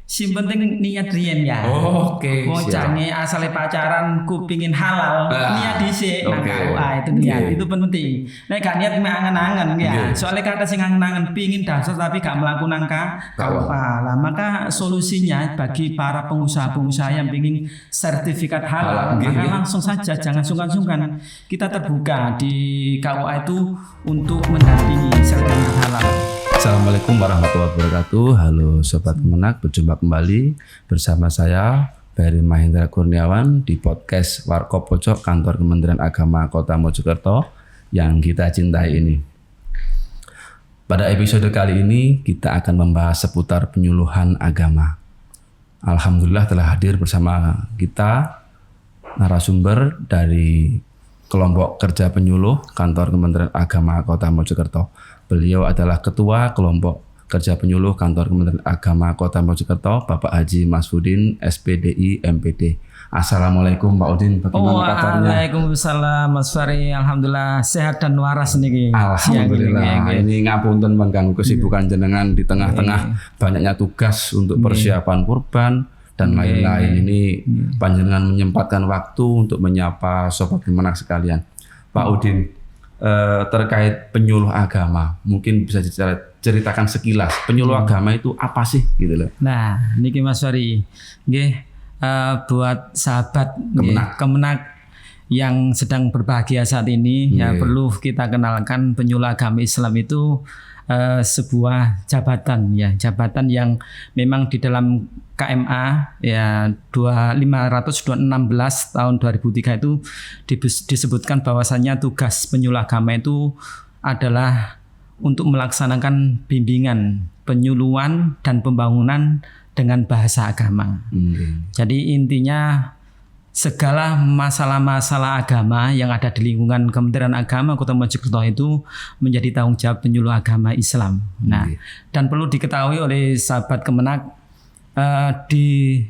Sing penting niat riyen ya. Oke. Wong jange asale pacaran ku pingin halal, niat dhisik nang KUA itu niat. Itu penting. Nek gak niat mek angen-angen ya. Soalnya kata sing angen-angen pingin dasar tapi gak mlaku nang KUA. Lah maka solusinya bagi para pengusaha-pengusaha yang pingin sertifikat halal, maka langsung saja jangan sungkan-sungkan. Kita terbuka di KUA itu untuk mendampingi sertifikat halal. Assalamualaikum warahmatullahi wabarakatuh. Halo Sobat Kemenak, berjumpa kembali bersama saya Beri Mahendra Kurniawan di podcast Warkop Pojok Kantor Kementerian Agama Kota Mojokerto yang kita cintai ini. Pada episode kali ini kita akan membahas seputar penyuluhan agama. Alhamdulillah telah hadir bersama kita narasumber dari kelompok kerja penyuluh Kantor Kementerian Agama Kota Mojokerto. Beliau adalah Ketua Kelompok Kerja Penyuluh Kantor Kementerian Agama Kota Mojokerto, Bapak Haji Masfudin, SPDI, MPD. Assalamualaikum Pak Udin, bagaimana kabarnya? Waalaikumsalam Mas Fari, alhamdulillah sehat dan waras niki. Alhamdulillah. Ini ngapunten mengganggu kesibukan jenengan di tengah-tengah banyaknya tugas untuk persiapan kurban dan lain-lain. Ini panjenengan menyempatkan waktu untuk menyapa Sobat Kemenak sekalian. Pak Udin, terkait penyuluh agama, mungkin bisa diceritakan sekilas penyuluh agama itu apa sih gitu loh. Nah, niki Mas Fari, nggih, buat sahabat Kemenak yang sedang berbahagia saat ini, ya perlu kita kenalkan penyuluh agama Islam itu sebuah jabatan yang memang di dalam KMA ya 516 tahun 2003 itu disebutkan bahwasannya tugas penyuluh agama itu adalah untuk melaksanakan bimbingan, penyuluhan dan pembangunan dengan bahasa agama. Jadi intinya segala masalah-masalah agama yang ada di lingkungan Kementerian Agama Kota Mojokerto itu menjadi tanggung jawab penyuluh agama Islam. Nah, dan perlu diketahui oleh sahabat Kemenak, di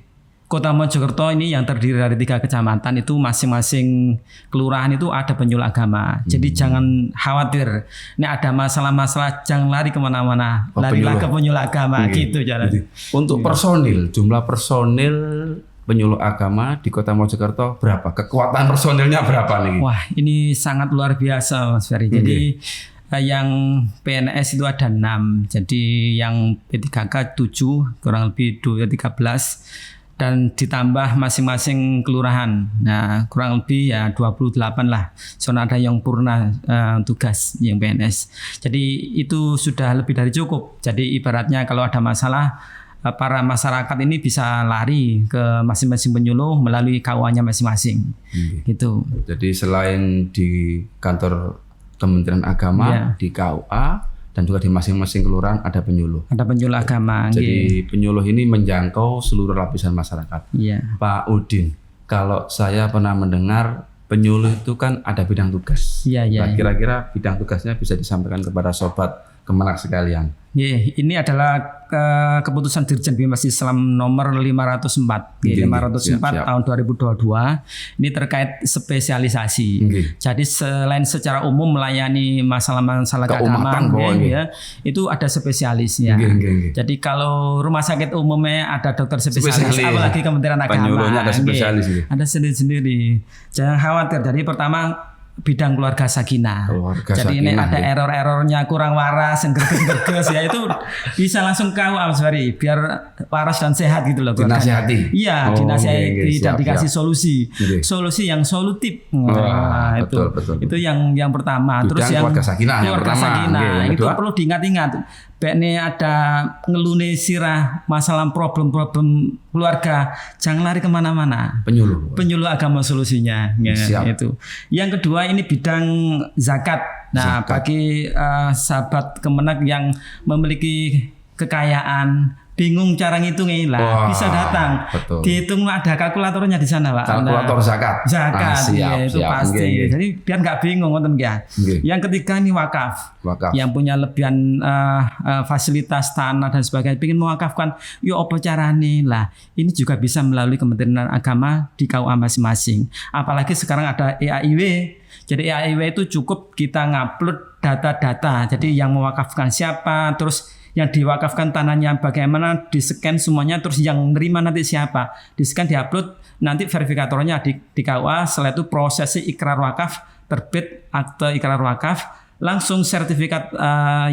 Kota Mojokerto ini yang terdiri dari 3 kecamatan itu masing-masing kelurahan itu ada penyuluh agama. Jadi jangan khawatir, ini ada masalah-masalah jangan lari kemana-mana, larilah ke penyuluh agama gitu jalan. Untuk personil, jumlah personil penyuluh agama di Kota Mojokerto berapa? Kekuatan personilnya berapa nih? Wah, ini sangat luar biasa Mas Ferry. Jadi yang PNS itu ada 6, jadi yang P3K 7, kurang lebih 13, dan ditambah masing-masing kelurahan. Nah, kurang lebih ya 28 lah. Soalnya ada yang purna tugas yang PNS. Jadi itu sudah lebih dari cukup. Jadi ibaratnya kalau ada masalah, para masyarakat ini bisa lari ke masing-masing penyuluh melalui KUA-nya masing-masing. Gitu. Jadi selain di kantor Kementerian Agama, di KUA dan juga di masing-masing kelurahan ada penyuluh. Ada penyuluh agama. Jadi penyuluh ini menjangkau seluruh lapisan masyarakat. Pak Udin, kalau saya pernah mendengar penyuluh itu kan ada bidang tugas. Nah, kira-kira bidang tugasnya bisa disampaikan kepada Sobat Kemenak sekalian. Ini adalah keputusan Dirjen Bimas Islam nomor 504 tahun 2022. Ini terkait spesialisasi. Jadi selain secara umum melayani masalah-masalah keagamaan, itu ada spesialisnya. Jadi kalau rumah sakit umumnya ada dokter spesialis. Apalagi Kementerian Agama. Penyuluhnya ada spesialis. Ada sendiri-sendiri. Jangan khawatir. Jadi pertama bidang keluarga sakinah. Jadi ini ada error-errornya kurang waras, yang gerges ya itu bisa langsung KUA Mas Fari biar waras dan sehat gitu loh. Dinasihati. Iya, dinasihati dan dikasih solusi. Solusi yang solutif. Betul. Itu yang pertama. Terus yang keluarga sakinah yang pertama. Itu perlu diingat-ingat. Ini ada ngelune sirah masalah problem-problem keluarga, jangan lari kemana-mana. Penyuluh agama solusinya. Itu. Yang kedua ini bidang zakat. Nah, bagi sahabat Kemenak yang memiliki kekayaan, bingung cara ngitungnya lah, bisa datang. Dihitung ada kalkulatornya di sana, Pak. Kalkulator zakat. Itu pasti. Jadi biar nggak bingung ngoten ya. Yang ketiga ini wakaf. Yang punya lebihan fasilitas tanah dan sebagainya, ingin mewakafkan, yuk apa carane lah. Ini juga bisa melalui Kementerian Agama di KUA masing-masing. Apalagi sekarang ada EAIW. Jadi EAIW itu cukup kita ngupload data-data. Jadi yang mewakafkan siapa, terus yang diwakafkan tanahnya bagaimana, di-scan semuanya, terus yang nerima nanti siapa, di-scan, diupload, nanti verifikatornya di KUA. Setelah itu prosesi ikrar wakaf, terbit akte ikrar wakaf, langsung sertifikat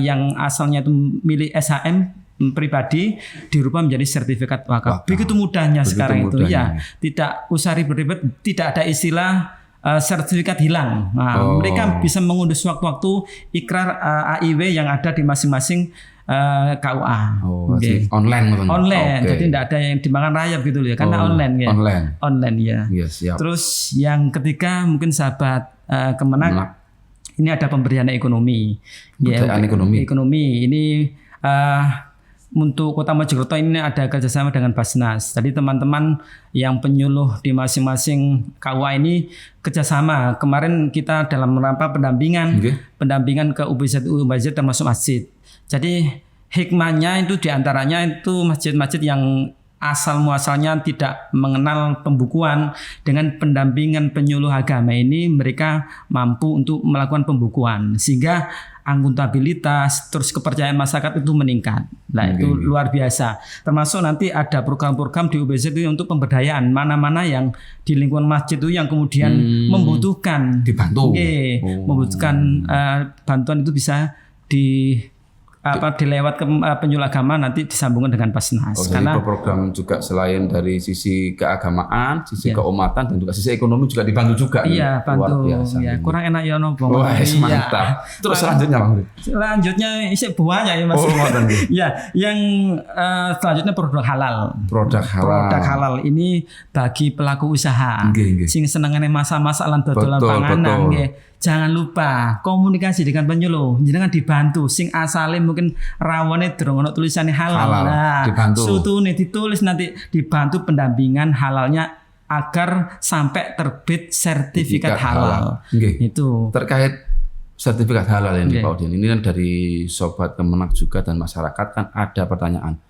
yang asalnya itu milik SHM pribadi dirubah menjadi sertifikat wakaf. Begitu mudahnya sekarang itu ya, tidak usah ribet-ribet, tidak ada istilah sertifikat hilang. Nah, mereka bisa mengunduh sewaktu-waktu ikrar AIW yang ada di masing-masing KUA. Online. Jadi tidak ada yang dimakan rayap gitu loh ya, karena online ya. Online ya. Siap. Terus yang ketiga mungkin sahabat Kemenak, ini ada pemberdayaan ekonomi. Ekonomi ini untuk Kota Mojokerto ini ada kerjasama dengan Basnas. Jadi teman-teman yang penyuluh di masing-masing KUA ini kerjasama. Kemarin kita dalam rangka pendampingan ke UBZ termasuk masjid. Jadi hikmahnya itu diantaranya itu masjid-masjid yang asal muasalnya tidak mengenal pembukuan. Dengan pendampingan penyuluh agama ini mereka mampu untuk melakukan pembukuan sehingga akuntabilitas terus kepercayaan masyarakat itu meningkat. Nah itu luar biasa. Termasuk nanti ada program-program di UBZ itu untuk pemberdayaan mana-mana yang di lingkungan masjid itu yang kemudian membutuhkan membutuhkan bantuan itu bisa dilewat ke penyuluh agama, nanti disambungkan dengan Basnas. Karena program juga selain dari sisi keagamaan, sisi keumatan dan juga sisi ekonomi juga dibantu juga. Iya, bantu. Ya, kurang enak ya nopo. Wah, mantap. Terus selanjutnya Bang. Selanjutnya isi banyak ya Mas. Ya, yang selanjutnya produk halal. Produk halal ini bagi pelaku usaha. Sing senengane masak-masak lan dodolan panganan nggih. Jangan lupa komunikasi dengan penyuluh. Jangan dibantu. Sing asalnya mungkin rawone durung ono tulisannya halal. Nah, sutune ditulis, nanti dibantu pendampingan halalnya agar sampai terbit sertifikat halal. Itu terkait sertifikat halal ini Pak Udin. Ini kan dari sobat Kemenak juga dan masyarakat kan ada pertanyaan.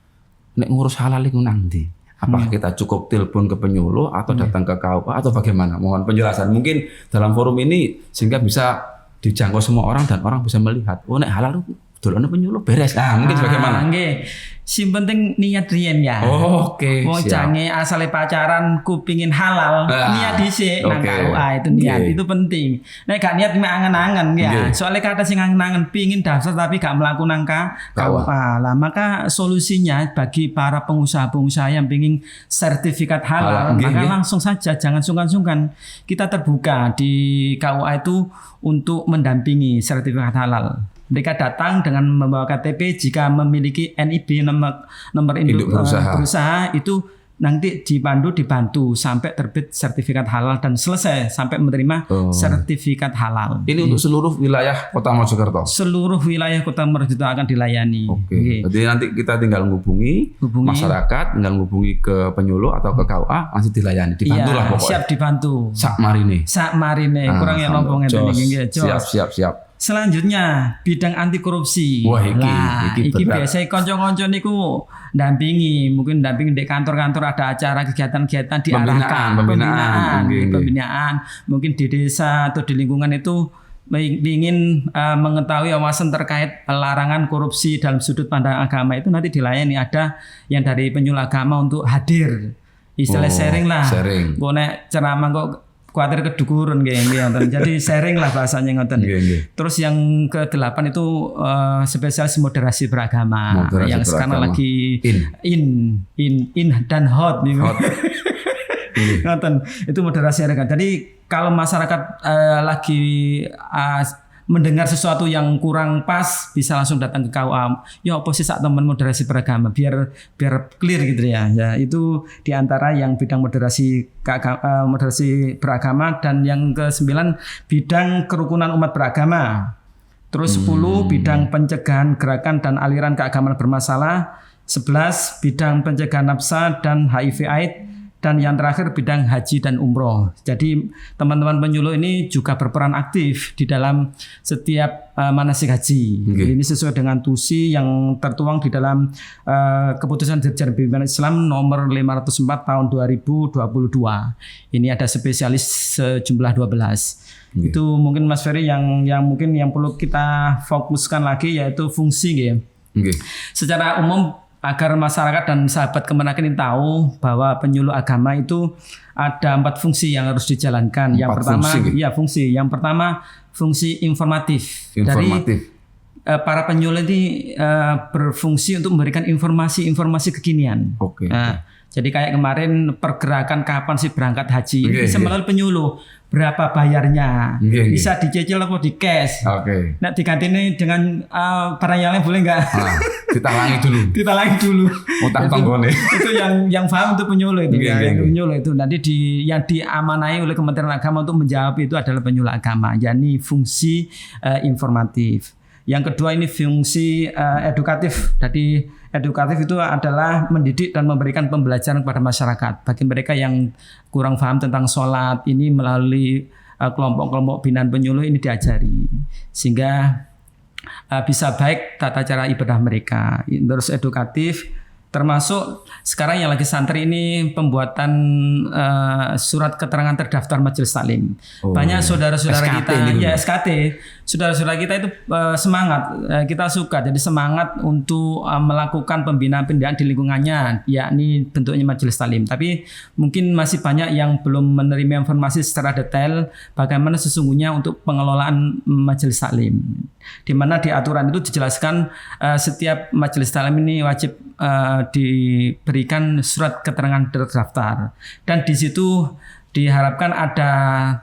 Nek ngurus halal iku nang ndi? Apakah kita cukup telepon ke penyuluh atau datang ke KUA atau bagaimana? Mohon penjelasan. Mungkin dalam forum ini sehingga bisa dijangkau semua orang dan orang bisa melihat. Oh nek halal dolane penyuluh beres. Nah, mungkin bagaimana? Nggih. Sing penting niat riyen ya. Oke. Wong jange asale pacaran ku pingin halal, niat dhisik nang KUA itu niat. Itu penting. Nek gak niat angen-angen ya. Soalnya kata sing angen-angen pingin daftar tapi gak mlaku nang KUA. Lah maka solusinya bagi para pengusaha-pengusaha yang pingin sertifikat halal, maka langsung saja jangan sungkan-sungkan. Kita terbuka di KUA itu untuk mendampingi sertifikat halal. Mereka datang dengan membawa KTP, jika memiliki NIB nomor induk berusaha itu nanti dibantu sampai terbit sertifikat halal dan selesai sampai menerima sertifikat halal. Ini untuk seluruh wilayah Kota Mojokerto. Seluruh wilayah Kota Mojokerto akan dilayani. Jadi nanti kita tinggal menghubungi masyarakat, tinggal menghubungi ke penyuluh atau ke KUA, langsung dilayani. Dibantu lah pokoknya. Siap dibantu. Sak marine. Kurang ya lompong ngene. Siap. Selanjutnya bidang anti korupsi. Wah, iki biasa kanca-kanca niku dampingi, mungkin dampingi di kantor-kantor ada acara kegiatan-kegiatan diarahkan pembinaan, mungkin di desa atau di lingkungan itu ingin mengetahui wawasan terkait larangan korupsi dalam sudut pandang agama itu nanti dilayani, ada yang dari penyuluh agama untuk hadir. Istilah sharing lah. Kok nek ceramah kok kuatir kedukuran ngoten. Jadi sharing lah bahasanya ngoten. Terus yang ke-8 itu spesialis moderasi beragama yang sekarang lagi in dan hot nih. Ngoten. Itu moderasi beragama. Jadi kalau masyarakat lagi mendengar sesuatu yang kurang pas bisa langsung datang ke KUA. Ya apa sih sak teman moderasi beragama biar clear gitu ya. Ya itu diantara yang bidang moderasi beragama, dan yang ke-9 bidang kerukunan umat beragama. Terus 10 bidang pencegahan gerakan dan aliran keagamaan bermasalah. 11 bidang pencegahan nafsa dan HIV/AIDS. Dan yang terakhir bidang haji dan umroh. Jadi teman-teman penyuluh ini juga berperan aktif di dalam setiap manasik haji. Ini sesuai dengan tusi yang tertuang di dalam keputusan Dirjen Pimpinan Islam nomor 504 tahun 2022. Ini ada spesialis sejumlah 12. Itu mungkin Mas Ferry yang mungkin yang perlu kita fokuskan lagi yaitu fungsi Secara umum agar masyarakat dan sahabat Kemenak ini tahu bahwa penyuluh agama itu ada 4 fungsi yang harus dijalankan. Yang pertama, fungsi informatif. Dari para penyuluh ini berfungsi untuk memberikan informasi kekinian. Jadi kayak kemarin pergerakan kapan sih berangkat haji bisa melalui penyuluh. Berapa bayarnya? Bisa dicicil atau di cash. Nah diganti ini dengan barang yang lain boleh nggak? Ditalangi dulu. Utang tonggone. Itu yang paham untuk penyuluh itu. Penyuluh itu nanti yang diamanai oleh Kementerian Agama untuk menjawab itu adalah penyuluh agama. Jadi fungsi informatif. Yang kedua ini fungsi edukatif. Jadi edukatif itu adalah mendidik dan memberikan pembelajaran kepada masyarakat. Bagi mereka yang kurang paham tentang sholat, ini melalui kelompok-kelompok binaan penyuluh ini diajari. Sehingga bisa baik tata cara ibadah mereka. Terus edukatif, termasuk sekarang yang lagi santri ini pembuatan surat keterangan terdaftar Majelis Taklim. Banyak saudara-saudara kita, SKT, saudara-saudara kita itu semangat, kita suka, jadi semangat untuk melakukan pembinaan di lingkungannya, yakni bentuknya Majelis Taklim. Tapi mungkin masih banyak yang belum menerima informasi secara detail bagaimana sesungguhnya untuk pengelolaan Majelis Taklim. Di mana di aturan itu dijelaskan setiap Majelis Taklim ini wajib diberikan surat keterangan terdaftar, dan di situ diharapkan ada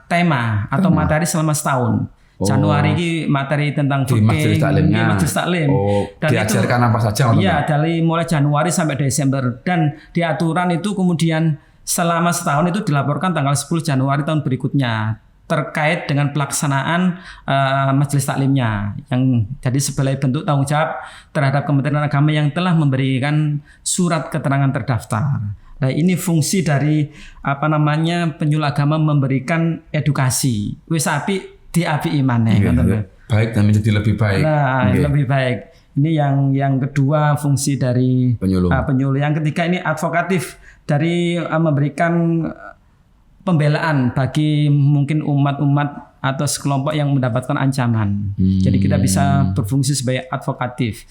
tema atau materi selama setahun. Januari ini materi tentang fikih Majelis Taklim. Dan diajarkan itu, apa saja? Iya, dari mulai Januari sampai Desember, dan di aturan itu kemudian selama setahun itu dilaporkan tanggal 10 Januari tahun berikutnya terkait dengan pelaksanaan Majelis Taklimnya, yang jadi sebagai bentuk tanggung jawab terhadap Kementerian Agama yang telah memberikan surat keterangan terdaftar. Nah, ini fungsi dari penyuluh agama, memberikan edukasi. Wis apik diapiki maneh. Baik dan menjadi lebih baik. Nah, lebih baik. Ini yang kedua fungsi dari penyuluh. Yang ketiga ini advokatif, dari memberikan pembelaan bagi mungkin umat-umat atau sekelompok yang mendapatkan ancaman. Jadi kita bisa berfungsi sebagai advokatif,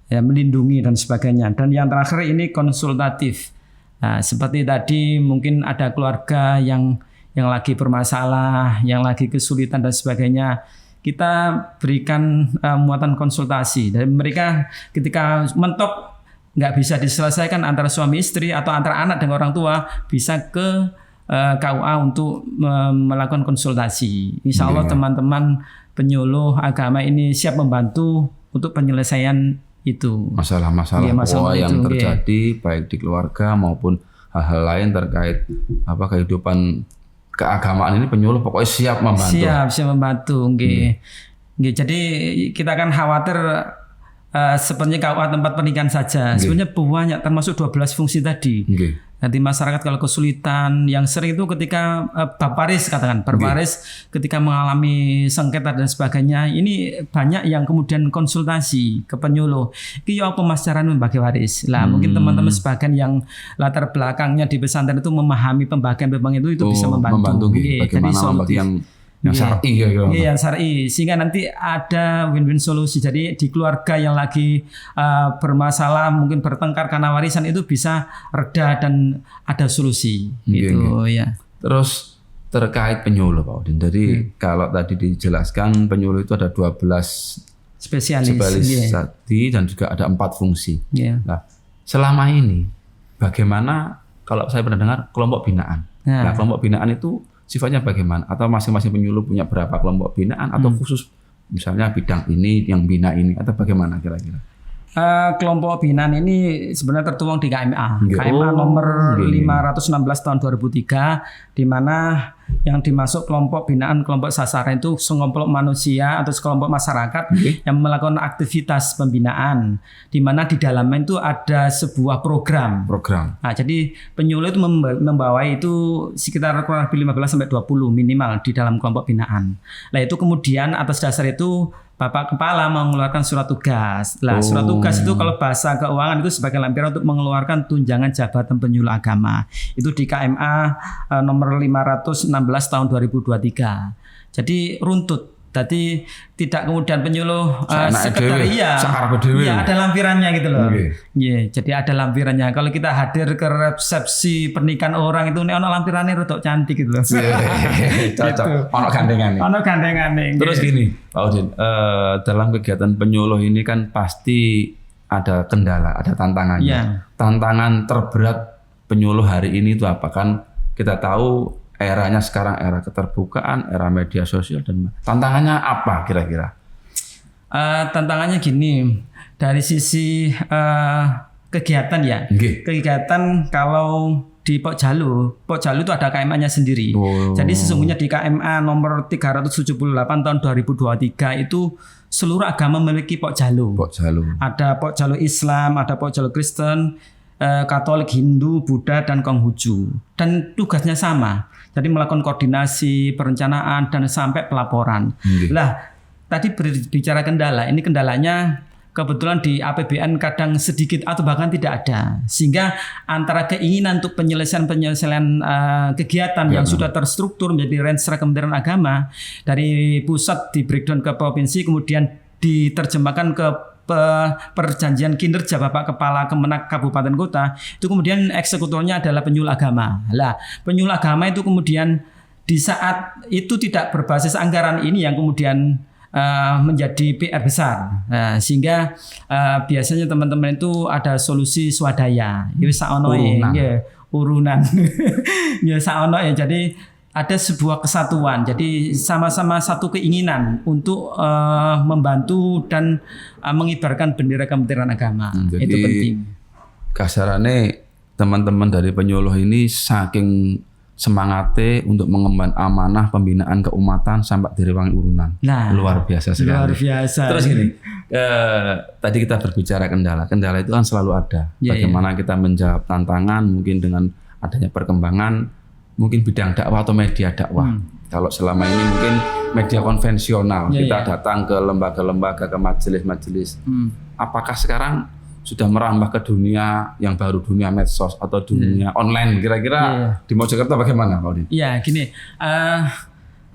melindungi dan sebagainya. Dan yang terakhir ini konsultatif. Nah, seperti tadi mungkin ada keluarga yang lagi bermasalah, yang lagi kesulitan dan sebagainya. Kita berikan muatan konsultasi. Dan mereka ketika mentok nggak bisa diselesaikan antara suami istri atau antara anak dengan orang tua, bisa ke KUA untuk melakukan konsultasi. Insya Allah teman-teman penyuluh agama ini siap membantu untuk penyelesaian itu. Masalah-masalah yang terjadi baik di keluarga maupun hal-hal lain terkait kehidupan keagamaan ini, penyuluh pokoknya siap membantu. Siap membantu. Jadi kita kan khawatir sebenarnya KUA tempat pernikahan saja. Sebenarnya banyak, termasuk 12 fungsi tadi. Nanti masyarakat kalau kesulitan, yang sering itu ketika Baparis ketika mengalami sengketa dan sebagainya, ini banyak yang kemudian konsultasi ke penyuluh. Iki apa mas carane membagi waris? Lah mungkin teman-teman sebagian yang latar belakangnya di pesantren itu memahami pembagian itu bisa membantu. Bagaimana membagi yang syar'i yang syar'i, sehingga nanti ada win-win solusi. Jadi di keluarga yang lagi bermasalah, mungkin bertengkar karena warisan, itu bisa reda dan ada solusi gitu. Ya. Terus terkait penyuluh Pak Udin, jadi kalau tadi dijelaskan penyuluh itu ada 12 spesialis tadi dan juga ada 4 fungsi. Nah, selama ini bagaimana kalau saya pernah dengar kelompok binaan. Nah, kelompok binaan itu sifatnya bagaimana? Atau masing-masing penyuluh punya berapa kelompok binaan, atau khusus misalnya bidang ini yang bina ini, atau bagaimana kira-kira? Kelompok binaan ini sebenarnya tertuang di KMA. KMA nomor 516 tahun 2003, di mana yang dimasuk kelompok binaan, kelompok sasaran itu sekelompok manusia atau sekelompok masyarakat yang melakukan aktivitas pembinaan, di mana di dalamnya itu ada sebuah program. Nah, jadi penyuluh itu membawa itu sekitar kurang lebih 15-20 minimal di dalam kelompok binaan. Nah, itu kemudian atas dasar itu Bapak Kepala mengeluarkan surat tugas. Nah, surat tugas itu kalau bahasa keuangan itu sebagai lampiran untuk mengeluarkan tunjangan jabatan penyuluh agama. Itu di KMA nomor 516 tahun 2023. Jadi runtut Tadi tidak kemudian penyuluh Dewe, sekedar iya ada lampirannya gitu loh. Iya, jadi ada lampirannya. Kalau kita hadir ke resepsi pernikahan orang itu ono lampirannya rodok cantik gitu loh. Cocok. Ono gandengane. Ono gandengane. Terus gini, Pak Udin, dalam kegiatan penyuluh ini kan pasti ada kendala, ada tantangannya. Iya. Tantangan terberat penyuluh hari ini itu apa? Kan kita tahu eranya sekarang era keterbukaan, era media sosial, dan tantangannya apa kira-kira? Tantangannya gini, dari sisi kegiatan ya. Kegiatan kalau di Pok Jalu itu ada KMA-nya sendiri. Jadi sesungguhnya di KMA nomor 378 tahun 2023 itu seluruh agama memiliki Pok Jalu. Ada Pok Jalu Islam, ada Pok Jalu Kristen, Katolik, Hindu, Buddha, dan Konghucu. Dan tugasnya sama. Jadi melakukan koordinasi, perencanaan, dan sampai pelaporan. Lah, tadi berbicara kendala. Ini kendalanya kebetulan di APBN kadang sedikit atau bahkan tidak ada. Sehingga antara keinginan untuk penyelesaian kegiatan yang sudah terstruktur menjadi Renstra Kementerian Agama dari pusat di breakdown ke provinsi, kemudian diterjemahkan ke perjanjian kinerja Bapak Kepala Kemenak Kabupaten Kota, itu kemudian eksekutornya adalah penyuluh agama. Lah, penyuluh agama itu kemudian di saat itu tidak berbasis anggaran ini yang kemudian menjadi PR besar. Sehingga biasanya teman-teman itu ada solusi swadaya. Ya saonoe, urunan. Ya saonoe. Jadi ada sebuah kesatuan, jadi sama-sama satu keinginan untuk membantu dan mengibarkan bendera Kementerian Agama. Jadi, itu penting. Kasarannya teman-teman dari penyuluh ini saking semangatnya untuk mengemban amanah pembinaan keumatan sampai direwangi urunan. Nah, luar biasa sekali. Luar biasa. Terus gini, tadi kita berbicara kendala. Kendala itu kan selalu ada. Bagaimana kita menjawab tantangan mungkin dengan adanya perkembangan mungkin bidang dakwah atau media dakwah. Kalau selama ini mungkin media konvensional, kita datang ke lembaga-lembaga, ke majelis-majelis. Apakah sekarang sudah merambah ke dunia yang baru, dunia medsos atau dunia online? Kira-kira di Mojokerto bagaimana, Pak Udin? Iya, gini.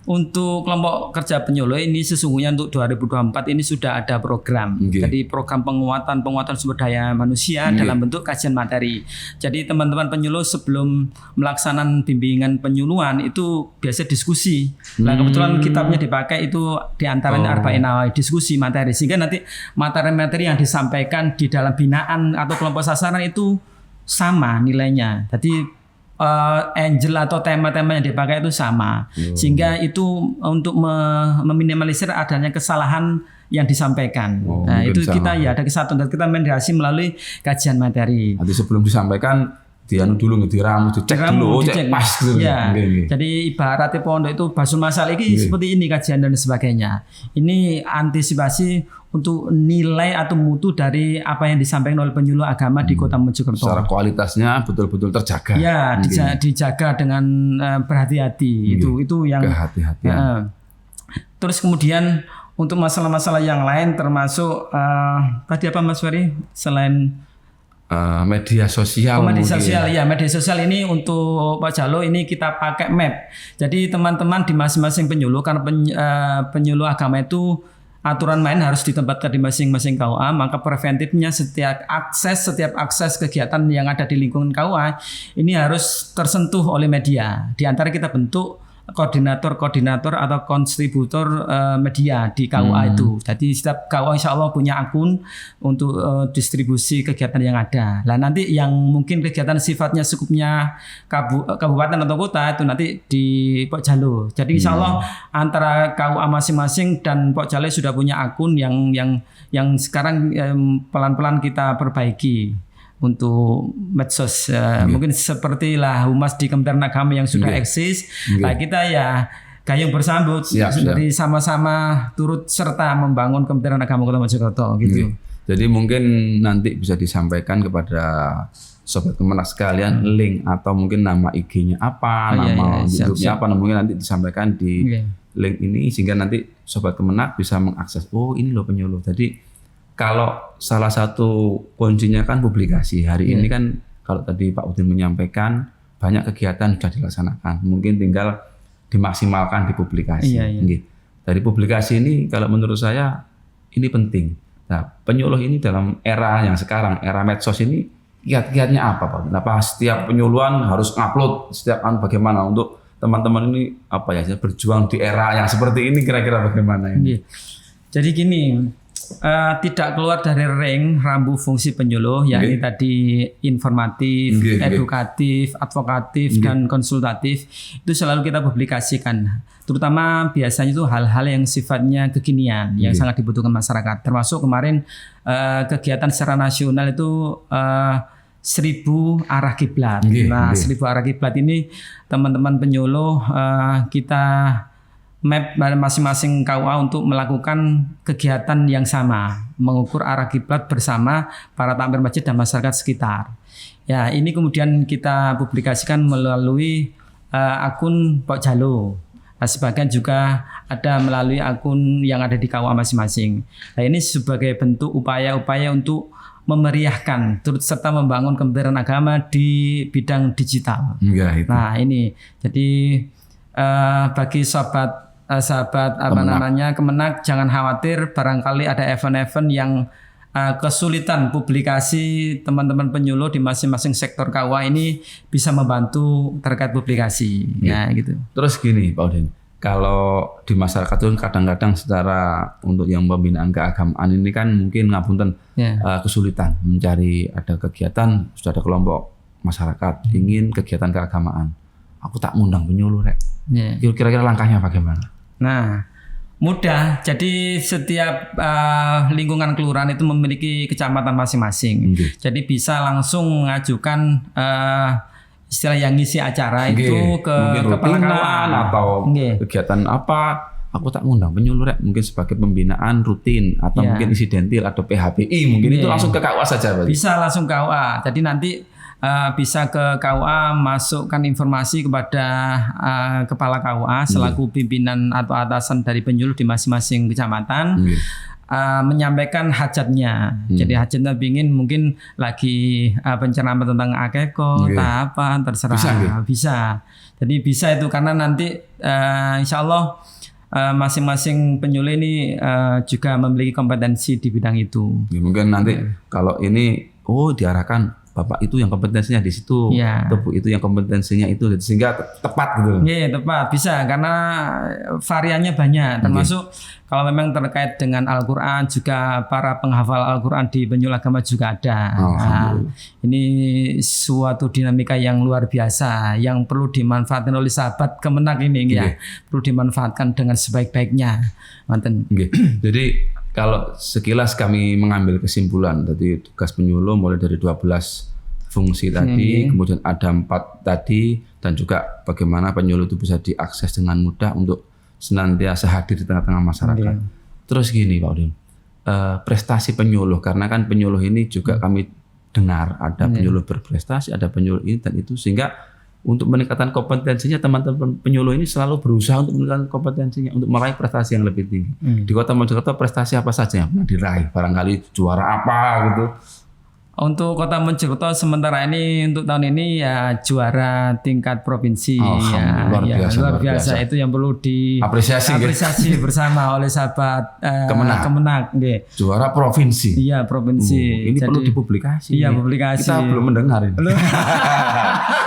Untuk kelompok kerja penyuluh ini sesungguhnya untuk 2024 ini sudah ada program. Jadi program penguatan sumber daya manusia dalam bentuk kajian materi. Jadi teman-teman penyuluh sebelum melaksanakan bimbingan penyuluhan itu biasa diskusi. Nah, kebetulan kitabnya dipakai itu diantaranya Arba'in Nawawi, diskusi materi. Sehingga nanti materi-materi yang disampaikan di dalam binaan atau kelompok sasaran itu sama nilainya. Jadi angel atau tema-tema yang dipakai itu sama, sehingga itu untuk meminimalisir adanya kesalahan yang disampaikan. Nah itu kita ada kesatuan dan kita mediasi melalui kajian materi. Nanti sebelum disampaikan dianu dulu diramu, dicek dulu, cek pas gitu. Ya. Jadi ibaratnya pondok itu basul masalah ini seperti ini kajian dan sebagainya. Ini antisipasi untuk nilai atau mutu dari apa yang disampaikan oleh penyuluh agama di Kota Mojokerto. Secara kualitasnya betul-betul terjaga. Ya, dijaga dengan berhati-hati. Itu yang kehati-hatian. Terus kemudian untuk masalah-masalah yang lain termasuk tadi apa Mas Ferry selain media sosial. Media sosial ini untuk Pak Jalo ini kita pakai map. Jadi teman-teman di masing-masing penyuluh, karena penyuluh agama itu aturan main harus ditempatkan di masing-masing KUA, maka preventifnya setiap akses kegiatan yang ada di lingkungan KUA ini harus tersentuh oleh media. Di antara kita bentuk koordinator atau kontributor media di KUA itu. Jadi setiap KUA insya Allah punya akun untuk distribusi kegiatan yang ada. Nah nanti yang mungkin kegiatan sifatnya skupnya kabupaten atau kota itu nanti di Pok Jalo. Jadi insya Allah antara KUA masing-masing dan Pok Jalo sudah punya akun yang sekarang pelan-pelan kita perbaiki untuk medsos. Mungkin sepertilah humas di Kementerian Agama yang sudah eksis. Nah, kita ya gayung bersambut dari sama-sama turut serta membangun Kementerian Agama Kota Mojokerto gitu. Jadi mungkin nanti bisa disampaikan kepada sobat Kemenak sekalian link atau mungkin nama IG-nya apa, nama YouTube-nya apa, mungkin nanti disampaikan di link ini sehingga nanti sobat Kemenak bisa mengakses. Oh, ini loh penyuluh. Jadi kalau salah satu kuncinya kan publikasi. Hari ini kan kalau tadi Pak Udin menyampaikan banyak kegiatan sudah dilaksanakan. Mungkin tinggal dimaksimalkan di publikasi. dari publikasi ini kalau menurut saya ini penting. Nah, penyuluh ini dalam era yang sekarang, era medsos ini kiat-kiatnya apa Pak? Kenapa setiap penyuluhan harus upload setiap bagaimana untuk teman-teman ini apa ya berjuang di era yang seperti ini kira-kira bagaimana ini? Jadi gini, tidak keluar dari ring rambu fungsi penyuluh, yakni tadi informatif, edukatif, advokatif, dan konsultatif itu selalu kita publikasikan. Terutama biasanya itu hal-hal yang sifatnya kekinian yang sangat dibutuhkan masyarakat. Termasuk kemarin kegiatan secara nasional itu 1000 arah kiblat. Nah, 1000 arah kiblat ini teman-teman penyuluh kita map masing-masing KUA untuk melakukan kegiatan yang sama, mengukur arah kiblat bersama para takmir masjid dan masyarakat sekitar. Ya, ini kemudian kita publikasikan melalui akun Pak Jalo. Nah, sebagian juga ada melalui akun yang ada di KUA masing-masing. Nah, ini sebagai bentuk upaya-upaya untuk memeriahkan turut serta membangun Kementerian Agama di bidang digital. Nah, ini jadi bagi sahabat Kemenak jangan khawatir, barangkali ada event-event yang kesulitan publikasi teman-teman penyuluh di masing-masing sektor KUA ini bisa membantu terkait publikasi. Ya, gitu. Terus gini Pak Udin, kalau di masyarakat itu kadang-kadang secara untuk yang pembinaan keagamaan ini kan mungkin ngapunten kesulitan mencari ada kegiatan, sudah ada kelompok masyarakat ingin kegiatan keagamaan. Aku tak ngundang penyuluh rek. Kira-kira langkahnya bagaimana? Nah, mudah. Jadi setiap lingkungan kelurahan itu memiliki kecamatan masing-masing. Jadi bisa langsung mengajukan istilah yang ngisi acara itu ke kepala kawan atau kegiatan apa. Aku tak ngundang penyuluh rek, mungkin sebagai pembinaan rutin atau mungkin insidentil atau PHBI mungkin itu langsung ke KUA saja Pak. Bisa langsung ke KUA. Jadi nanti bisa ke KUA masukkan informasi kepada kepala KUA selaku pimpinan atau atasan dari penyuluh di masing-masing kecamatan, menyampaikan hajatnya. Jadi hajatnya ingin mungkin lagi pencerahan tentang akeko, apa terserah. Bisa. Jadi bisa itu karena nanti insya Allah masing-masing penyuluh ini juga memiliki kompetensi di bidang itu. Mungkin nanti kalau ini diarahkan Bapak itu yang kompetensinya di situ, atau Bu itu yang kompetensinya itu, sehingga tepat gitu. Iya, tepat bisa karena variannya banyak. Termasuk kalau memang terkait dengan Al-Quran juga para penghafal Al-Quran di penyuluh agama juga ada. Ini suatu dinamika yang luar biasa yang perlu dimanfaatkan oleh sahabat Kemenak ini, perlu dimanfaatkan dengan sebaik-baiknya. Jadi kalau sekilas kami mengambil kesimpulan tadi tugas penyuluh mulai dari 12 fungsi tadi, kemudian ada 4 tadi, dan juga bagaimana penyuluh itu bisa diakses dengan mudah untuk senantiasa hadir di tengah-tengah masyarakat. Terus gini Pak Udin, prestasi penyuluh, karena kan penyuluh ini juga kami dengar ada penyuluh berprestasi, ada penyuluh ini dan itu, sehingga untuk meningkatkan kompetensinya teman-teman penyuluh ini selalu berusaha untuk meningkatkan kompetensinya untuk meraih prestasi yang lebih tinggi. Di Kota Mojokerto prestasi apa saja yang pernah diraih? Barangkali juara apa gitu? Untuk Kota Mojokerto sementara ini untuk tahun ini ya juara tingkat provinsi. Luar biasa. Itu yang perlu diapresiasi bersama oleh sahabat Kemenak. Juara provinsi. Iya, provinsi. Ini perlu dipublikasi. Iya, publikasi. Kita belum mendengar ini.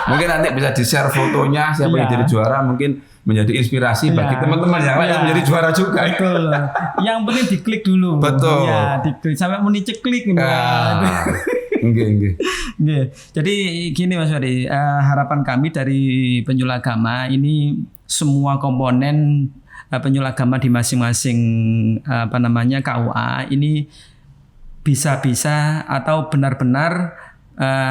Mungkin nanti bisa di-share fotonya siapa yang jadi juara, mungkin menjadi inspirasi bagi teman-teman yang lain menjadi juara juga. Betul. Yang penting diklik dulu. Betul. Ya, diklik sampai menicek klik. Jadi gini Mas Ferry, harapan kami dari penyuluh agama ini semua komponen penyuluh agama di masing-masing KUA ini bisa atau benar-benar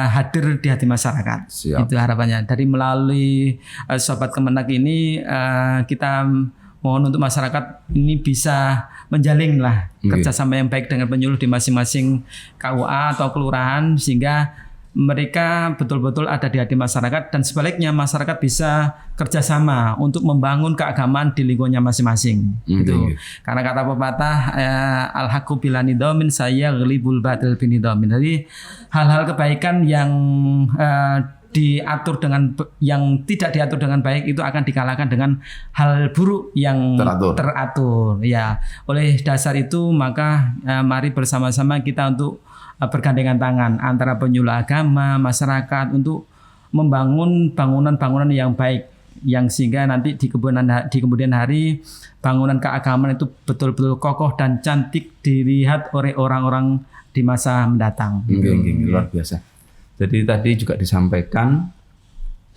hadir di hati masyarakat. Itu harapannya. Dari melalui Sobat Kemenak ini kita mohon untuk masyarakat ini bisa menjalin kerjasama yang baik dengan penyuluh di masing-masing KUA atau kelurahan sehingga mereka betul-betul ada di hati masyarakat dan sebaliknya masyarakat bisa kerjasama untuk membangun keagamaan di lingkungannya masing-masing. Gitu. Karena kata pepatah al-haqqu bila nidomin saya ghlibul batil binidomin. Jadi hal-hal kebaikan yang diatur dengan yang tidak diatur dengan baik itu akan dikalahkan dengan hal buruk yang teratur. Ya, oleh dasar itu maka mari bersama-sama kita untuk bergandengan tangan antara penyuluh agama, masyarakat untuk membangun bangunan-bangunan yang baik, yang sehingga nanti di kemudian hari bangunan keagamaan itu betul-betul kokoh dan cantik dilihat oleh orang-orang di masa mendatang. Luar biasa. Jadi tadi juga disampaikan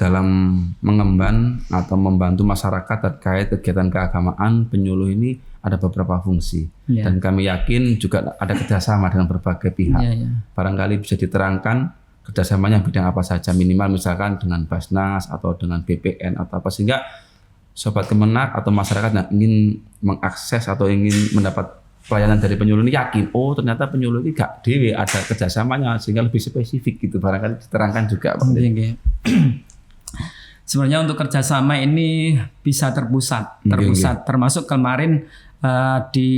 dalam mengemban atau membantu masyarakat terkait kegiatan keagamaan, penyuluh ini ada beberapa fungsi. Dan kami yakin juga ada kerjasama dengan berbagai pihak. Barangkali bisa diterangkan kerjasamanya bidang apa saja, minimal misalkan dengan Basnas atau dengan BPN atau apa, sehingga Sobat Kemenak atau masyarakat yang ingin mengakses atau ingin mendapat pelayanan dari penyuluh ini yakin, oh ternyata penyuluh ini gak dewe, ada kerjasamanya sehingga lebih spesifik gitu, barangkali diterangkan juga. Sebenarnya untuk kerjasama ini bisa terpusat, termasuk kemarin di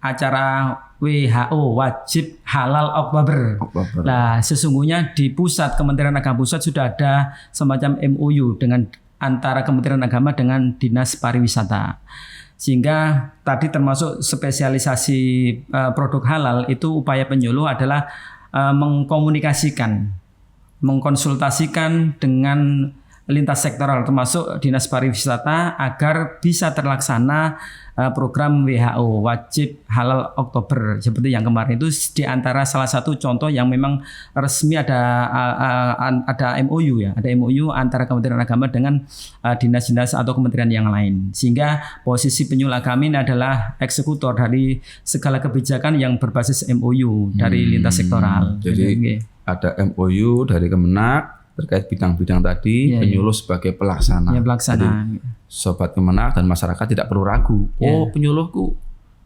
acara WHO wajib halal Oktober. Nah, sesungguhnya di pusat Kementerian Agama Pusat sudah ada semacam MOU dengan antara Kementerian Agama dengan Dinas Pariwisata. Sehingga tadi termasuk spesialisasi produk halal itu upaya penyuluh adalah mengkonsultasikan dengan lintas sektoral termasuk Dinas Pariwisata agar bisa terlaksana program WHO wajib halal Oktober seperti yang kemarin itu, di antara salah satu contoh yang memang resmi ada MOU ya, ada MOU antara Kementerian Agama dengan dinas-dinas atau kementerian yang lain, sehingga posisi penyuluh agama ini adalah eksekutor dari segala kebijakan yang berbasis MOU dari lintas sektoral. Jadi ada MOU dari Kemenak terkait bidang-bidang tadi, penyuluh sebagai pelaksana. Jadi, Sobat Kemenak dan masyarakat tidak perlu ragu. Oh, penyuluhku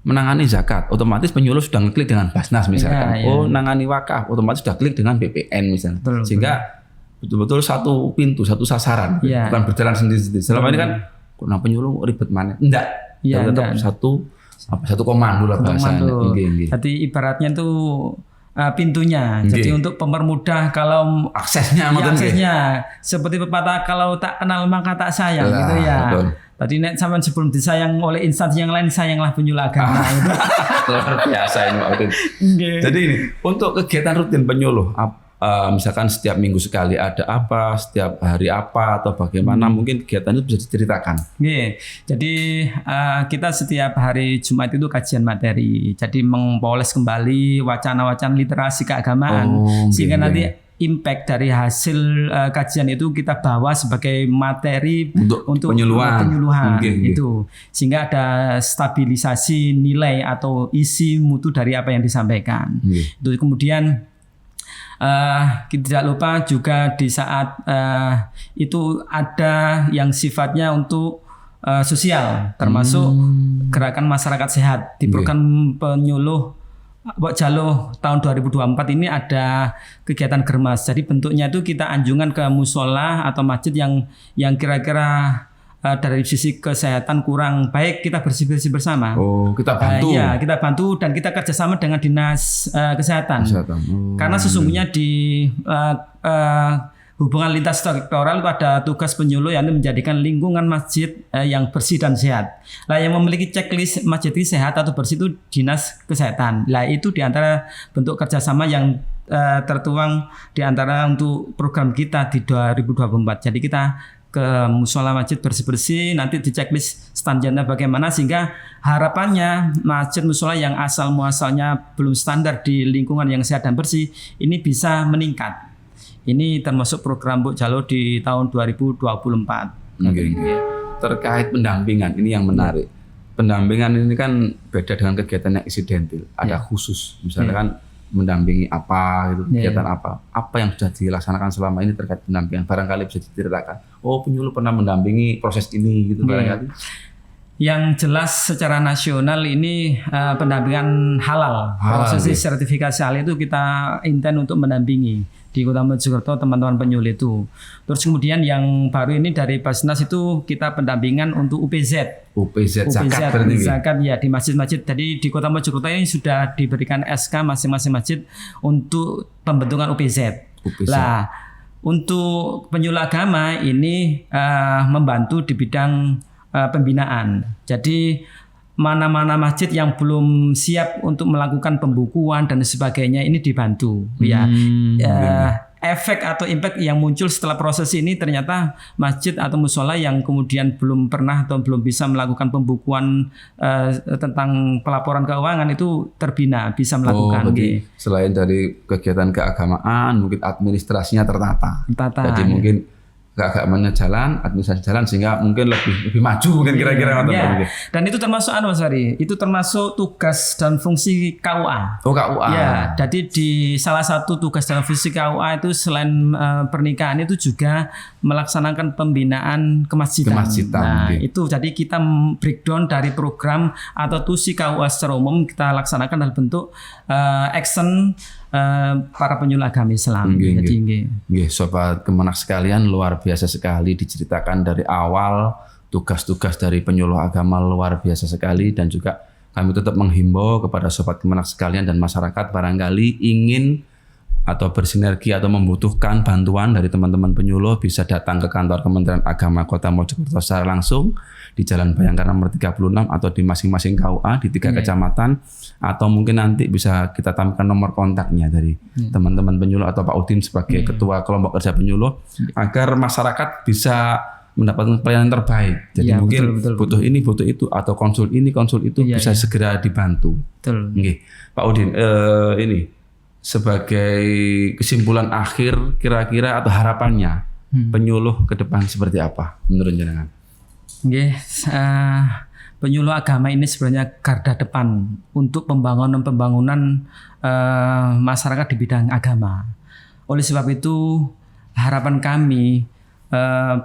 menangani zakat, otomatis penyuluh sudah ngeklik dengan Basnas misalkan. Oh, menangani wakaf, otomatis sudah klik dengan BPN misalnya. Sehingga betul-betul satu pintu, satu sasaran, bukan berjalan sendiri-sendiri. Selama ini kan, kok penyuluh ribet mana? Enggak. Tetap satu komando lah bahasanya. Jadi ibaratnya itu pintunya. Jadi untuk mempermudah kalau aksesnya seperti pepatah kalau tak kenal maka tak sayang gitu ya. Betul. Tadi nek sampean sebelum disayang oleh instansi yang lain, sayanglah penyuluh agama. Luar biasa ini Pak Udin. Jadi ini untuk kegiatan rutin penyuluh, misalkan setiap minggu sekali ada apa, setiap hari apa atau bagaimana, mungkin kegiatan itu bisa diceritakan. Jadi kita setiap hari Jumat itu kajian materi. Jadi mempoles kembali wacana-wacana literasi keagamaan sehingga nanti impact dari hasil kajian itu kita bawa sebagai materi untuk penyuluhan itu, sehingga ada stabilisasi nilai atau isi mutu dari apa yang disampaikan. Itu kemudian kita tidak lupa juga di saat itu ada yang sifatnya untuk sosial, termasuk gerakan masyarakat sehat di program penyuluh Mbok Jalo tahun 2024 ini ada kegiatan germas. Jadi bentuknya itu kita anjungan ke musola atau masjid yang kira-kira dari sisi kesehatan kurang baik, kita bersih-bersih bersama. Kita bantu. Kita bantu dan kita kerjasama dengan dinas kesehatan. Karena sesungguhnya di hubungan lintas sektoral itu ada tugas penyuluh yang menjadikan lingkungan masjid yang bersih dan sehat. Lah yang memiliki checklist masjid ini sehat atau bersih itu dinas kesehatan. Lah itu diantara bentuk kerjasama yang tertuang diantara untuk program kita di 2024. Jadi kita ke musola masjid bersih-bersih, nanti di checklist standarnya bagaimana, sehingga harapannya masjid musola yang asal muasalnya belum standar di lingkungan yang sehat dan bersih ini bisa meningkat. Ini termasuk program Mbok Jalo di tahun 2024. Terkait pendampingan, ini yang menarik. Pendampingan ini kan beda dengan kegiatan yang insidental. Ada khusus, misalnya kan mendampingi apa, gitu, kegiatan apa yang sudah dilaksanakan selama ini terkait pendampingan. Barangkali bisa diceritakan. Oh, penyuluh pernah mendampingi proses ini, gitu barangkali. Yang jelas secara nasional ini pendampingan halal. Proses sertifikasi halal itu kita intend untuk mendampingi di Kota Mojokerto teman-teman penyuluh itu. Terus kemudian yang baru ini dari Basnas itu kita pendampingan untuk UPZ zakat ya di masjid-masjid. Jadi di Kota Mojokerto ini sudah diberikan SK masing-masing masjid untuk pembentukan UPZ. Lah untuk penyuluh agama ini membantu di bidang pembinaan. Jadi mana-mana masjid yang belum siap untuk melakukan pembukuan dan sebagainya ini dibantu ya. Efek atau impact yang muncul setelah proses ini ternyata masjid atau musola yang kemudian belum pernah atau belum bisa melakukan pembukuan tentang pelaporan keuangan itu terbina, bisa melakukan. Selain dari kegiatan keagamaan, mungkin administrasinya tertata. Jadi mungkin keagamaannya jalan, administrasi jalan, sehingga mungkin lebih maju mungkin kira-kira. Dan itu termasuk Mas Ari, itu termasuk tugas dan fungsi KUA. Oh, KUA. Ya, jadi di salah satu tugas dan fungsi KUA itu selain pernikahan itu juga melaksanakan pembinaan kemasjidan. Nah, itu jadi kita breakdown dari program atau tusi KUA secara umum kita laksanakan dalam bentuk action para penyuluh agama Islam. Sobat Kemenak sekalian, luar biasa sekali diceritakan dari awal tugas-tugas dari penyuluh agama, luar biasa sekali. Dan juga kami tetap menghimbau kepada sobat Kemenak sekalian dan masyarakat barangkali ingin atau bersinergi atau membutuhkan bantuan dari teman-teman penyuluh, bisa datang ke kantor Kementerian Agama Kota Mojokerto secara langsung di Jalan Bayangkara nomor 36 atau di masing-masing KUA di 3 kecamatan, atau mungkin nanti bisa kita tampilkan nomor kontaknya dari teman-teman penyuluh atau Pak Udin sebagai ketua kelompok kerja penyuluh, agar masyarakat bisa mendapatkan pelayanan terbaik. Jadi mungkin butuh ini, butuh itu, atau konsul ini, konsul itu bisa segera dibantu. Pak Udin, ini sebagai kesimpulan akhir kira-kira atau harapannya penyuluh ke depan seperti apa menurut jenengan? Penyuluh agama ini sebenarnya garda depan untuk pembangunan masyarakat di bidang agama. Oleh sebab itu harapan kami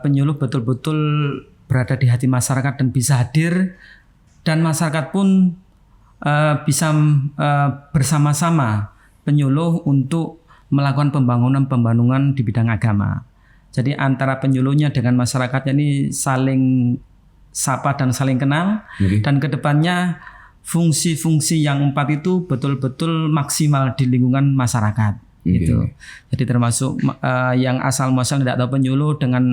penyuluh betul-betul berada di hati masyarakat dan bisa hadir, dan masyarakat pun bisa bersama-sama penyuluh untuk melakukan pembangunan di bidang agama. Jadi antara penyuluhnya dengan masyarakatnya ini saling sapa dan saling kenal, dan kedepannya fungsi-fungsi yang 4 itu betul-betul maksimal di lingkungan masyarakat. Gitu. Jadi termasuk yang asal muasal tidak tahu penyuluh dengan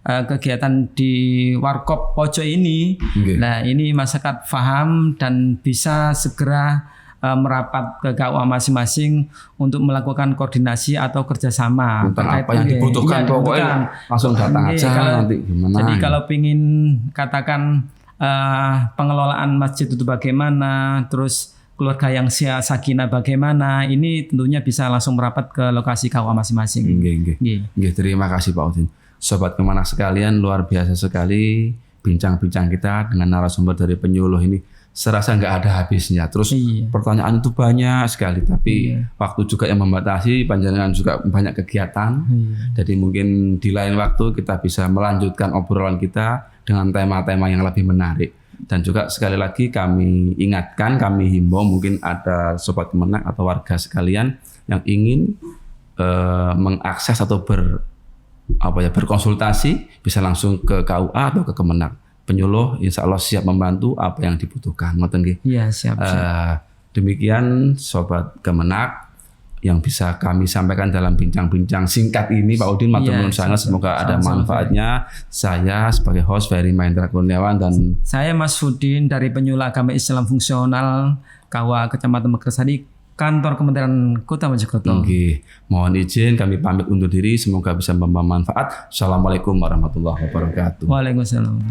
kegiatan di Warkop Pojok ini. Nah, ini masyarakat paham dan bisa segera merapat ke KUA masing-masing untuk melakukan koordinasi atau kerjasama terkait apa yang dibutuhkan. Pokoknya langsung datang aja nanti gimana. Jadi kalau pingin katakan pengelolaan masjid itu bagaimana, terus keluarga yang sakinah bagaimana, ini tentunya bisa langsung merapat ke lokasi KUA masing-masing. Terima kasih Pak Udin. Sobat Kemenak sekalian, luar biasa sekali bincang-bincang kita dengan narasumber dari penyuluh ini. Serasa nggak ada habisnya. Terus pertanyaan itu banyak sekali, tapi waktu juga yang membatasi, panjenengan juga banyak kegiatan. Jadi mungkin di lain waktu kita bisa melanjutkan obrolan kita dengan tema-tema yang lebih menarik. Dan juga sekali lagi kami ingatkan, kami himbau, mungkin ada Sobat Kemenak atau warga sekalian yang ingin mengakses atau berkonsultasi, bisa langsung ke KUA atau ke Kemenak. Penyuluh insya Allah siap membantu apa yang dibutuhkan. Iya, siap. Demikian Sobat Kemenak yang bisa kami sampaikan dalam bincang-bincang singkat ini, Pak Udin. Matur nuwun sangat, semoga ada manfaatnya. Saya sebagai host Ferry Mahendra Kurniawan, dan saya Mas Udin dari Penyuluh Agama Islam Fungsional KUA Kecamatan Megarsari, Kantor Kementerian Kota Mojokerto. Mohon izin kami pamit undur diri, semoga bisa membawa manfaat. Assalamualaikum warahmatullahi wabarakatuh. Waalaikumsalam.